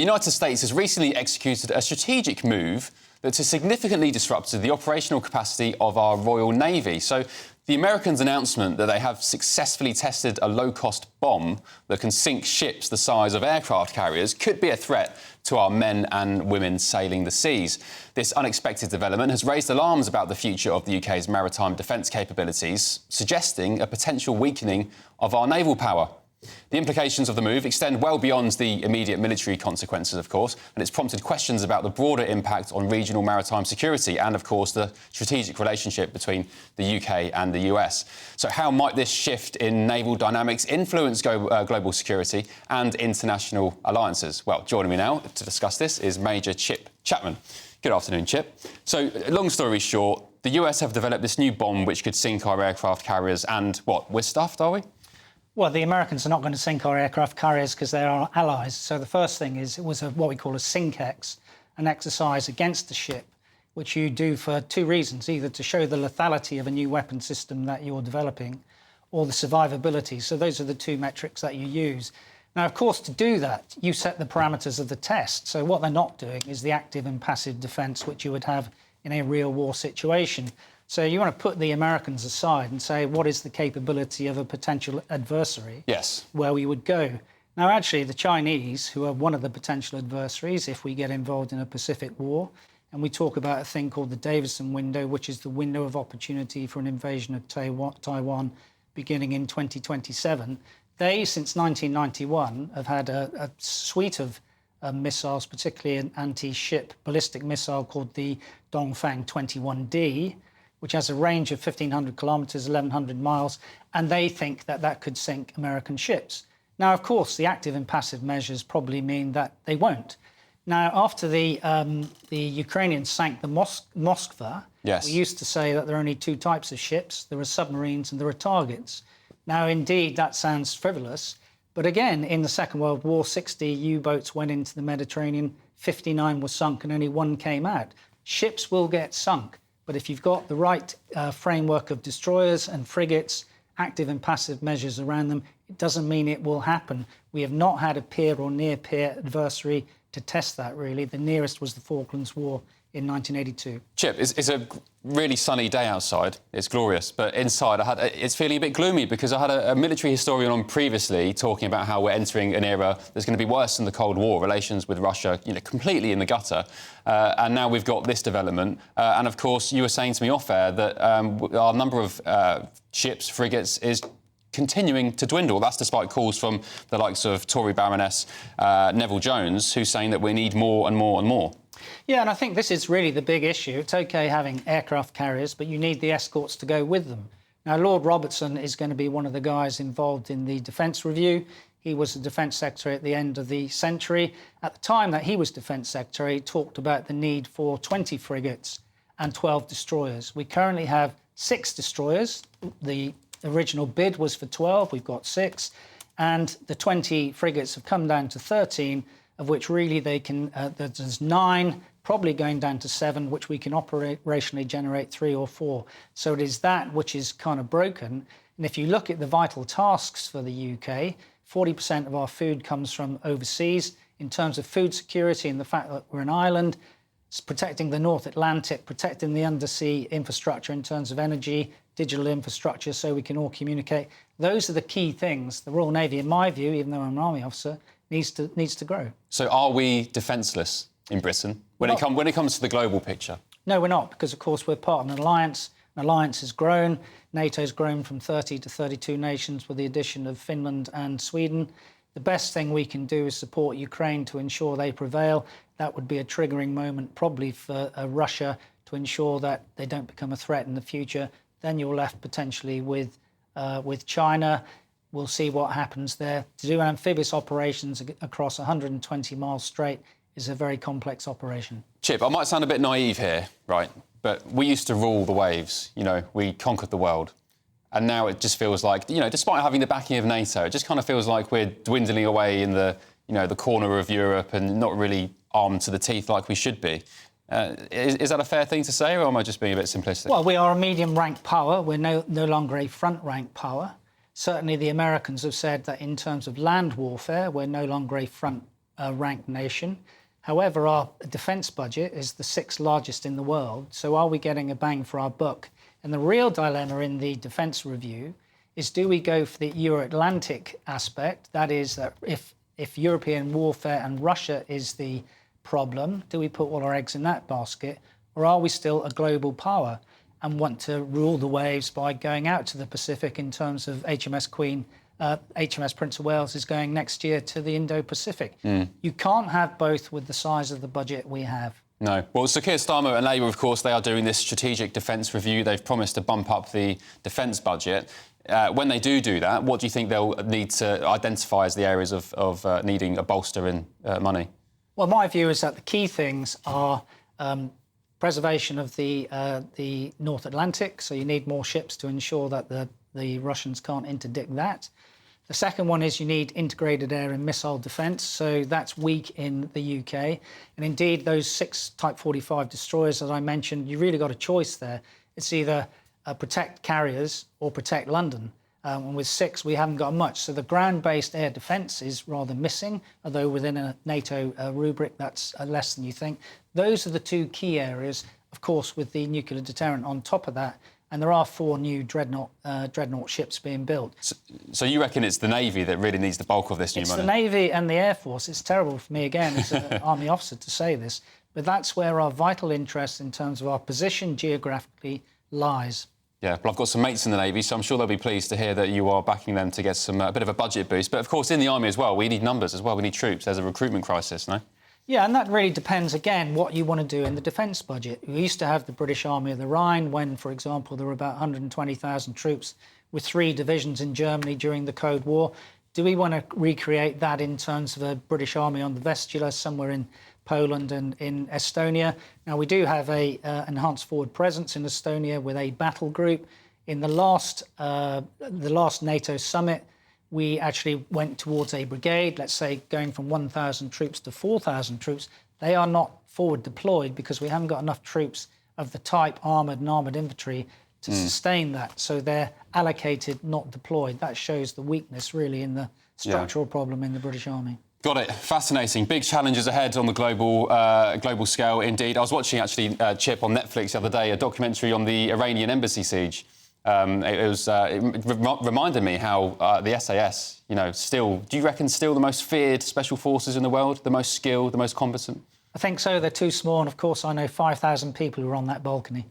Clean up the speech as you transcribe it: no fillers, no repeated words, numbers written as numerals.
The United States has recently executed a strategic move that has significantly disrupted the operational capacity of our Royal Navy. So the Americans' announcement that they have successfully tested a low-cost bomb that can sink ships the size of aircraft carriers could be a threat to our men and women sailing the seas. This unexpected development has raised alarms about the future of the UK's maritime defence capabilities, suggesting a potential weakening of our naval power. The implications of the move extend well beyond the immediate military consequences, of course, and it's prompted questions about the broader impact on regional maritime security and, of course, the strategic relationship between the UK and the US. So how might this shift in naval dynamics influence global security and international alliances? Well, joining me now to discuss this is Major Chip Chapman. Good afternoon, Chip. So, long story short, the US have developed this new bomb which could sink our aircraft carriers and, what, we're stuffed, are we? Well, the Americans are not going to sink our aircraft carriers because they're our allies. So the first thing is it was what we call a SINK-X, an exercise against the ship, which you do for two reasons, either to show the lethality of a new weapon system that you're developing or the survivability. So those are the two metrics that you use. Now, of course, to do that, you set the parameters of the test. So what they're not doing is the active and passive defence which you would have in a real war situation. So you want to put the Americans aside and say, what is the capability of a potential adversary? Yes. Where we would go. Now, actually, the Chinese, who are one of the potential adversaries if we get involved in a Pacific war, and we talk about a thing called the Davison window, which is the window of opportunity for an invasion of Taiwan beginning in 2027. They, since 1991, have had a suite of missiles, particularly an anti-ship ballistic missile called the Dongfang 21D, which has a range of 1,500 kilometres, 1,100 miles, and they think that that could sink American ships. Now, of course, the active and passive measures probably mean that they won't. Now, after the Ukrainians sank the Moskva, yes, we used to say that there are only two types of ships. There are submarines and there are targets. Now, indeed, that sounds frivolous, but again, in the Second World War, 60 U-boats went into the Mediterranean, 59 were sunk and only one came out. Ships will get sunk. But if you've got the right framework of destroyers and frigates, active and passive measures around them, it doesn't mean it will happen. We have not had a peer or near-peer adversary to test that, really. The nearest was the Falklands War in 1982. Chip, it's a really sunny day outside. It's glorious. But inside, it's feeling a bit gloomy because I had a military historian on previously talking about how we're entering an era that's going to be worse than the Cold War, relations with Russia, completely in the gutter. And now we've got this development. And, of course, you were saying to me off-air that our number of ships, frigates, is continuing to dwindle. That's despite calls from the likes of Tory Baroness Neville Jones, who's saying that we need more and more and more. Yeah, and I think this is really the big issue. It's OK having aircraft carriers, but you need the escorts to go with them. Now, Lord Robertson is going to be one of the guys involved in the Defence Review. He was the Defence Secretary at the end of the century. At the time that he was Defence Secretary, he talked about the need for 20 frigates and 12 destroyers. We currently have 6 destroyers. The original bid was for 12. We've got 6. And the 20 frigates have come down to 13, of which really they can, there's 9, probably going down to 7, which we can operationally generate 3 or 4. So it is that which is kind of broken. And if you look at the vital tasks for the UK, 40% of our food comes from overseas. In terms of food security and the fact that we're an island, it's protecting the North Atlantic, protecting the undersea infrastructure in terms of energy, digital infrastructure, so we can all communicate. Those are the key things. The Royal Navy, in my view, even though I'm an army officer, needs to grow. So are we defenceless in Britain when it comes to the global picture? No, we're not, because, of course, we're part of an alliance. An alliance has grown. NATO's grown from 30 to 32 nations with the addition of Finland and Sweden. The best thing we can do is support Ukraine to ensure they prevail. That would be a triggering moment probably for Russia to ensure that they don't become a threat in the future. Then you're left potentially with China. We'll see what happens there. To do amphibious operations across 120 miles straight is a very complex operation. Chip, I might sound a bit naive here, right? But we used to rule the waves. We conquered the world. And now it just feels like, despite having the backing of NATO, it just kind of feels like we're dwindling away in the corner of Europe and not really armed to the teeth like we should be. Is that a fair thing to say, or am I just being a bit simplistic? Well, we are a medium-ranked power. We're no longer a front-ranked power. Certainly the Americans have said that in terms of land warfare, we're no longer a front ranked nation. However, our defence budget is the 6th largest in the world. So are we getting a bang for our buck? And the real dilemma in the defence review is, do we go for the Euro-Atlantic aspect? That is, that if European warfare and Russia is the problem, do we put all our eggs in that basket? Or are we still a global power and want to rule the waves by going out to the Pacific in terms of HMS Prince of Wales is going next year to the Indo-Pacific. You can't have both with the size of the budget we have. No. Well, Sir Keir Starmer and Labour, of course, they are doing this strategic defence review. They've promised to bump up the defence budget. When they do that, what do you think they'll need to identify as the areas of needing a bolster in money? Well, my view is that the key things are preservation of the North Atlantic, so you need more ships to ensure that the Russians can't interdict that. The second one is you need integrated air and missile defence, so that's weak in the UK. And indeed, those 6 Type 45 destroyers, as I mentioned, you really got a choice there. It's either protect carriers or protect London. And with 6, we haven't got much. So the ground-based air defence is rather missing, although within a NATO rubric, that's less than you think. Those are the 2 key areas, of course, with the nuclear deterrent on top of that. And there are 4 new dreadnought ships being built. So you reckon it's the Navy that really needs the bulk of this new money? It's the Navy and the Air Force. It's terrible for me, again, as an Army officer to say this, but that's where our vital interest in terms of our position geographically lies. Yeah, well, I've got some mates in the Navy, so I'm sure they'll be pleased to hear that you are backing them to get a bit of a budget boost. But, of course, in the Army as well, we need numbers as well. We need troops. There's a recruitment crisis, no? Yeah, and that really depends, again, what you want to do in the defence budget. We used to have the British Army of the Rhine when, for example, there were about 120,000 troops with 3 divisions in Germany during the Cold War. Do we want to recreate that in terms of a British Army on the Vistula somewhere in Poland and in Estonia? Now, we do have a enhanced forward presence in Estonia with a battle group. In the last NATO summit, we actually went towards a brigade, let's say going from 1,000 troops to 4,000 troops. They are not forward deployed because we haven't got enough troops of the type armoured and armoured infantry to sustain that. So they're allocated, not deployed. That shows the weakness, really, in the structural problem in the British Army. Got it. Fascinating. Big challenges ahead on the global scale, indeed. I was watching, actually, Chip, on Netflix the other day, a documentary on the Iranian embassy siege. It reminded me how the SAS, do you reckon still the most feared special forces in the world, the most skilled, the most competent? I think so. They're too small, and of course I know 5,000 people who are on that balcony.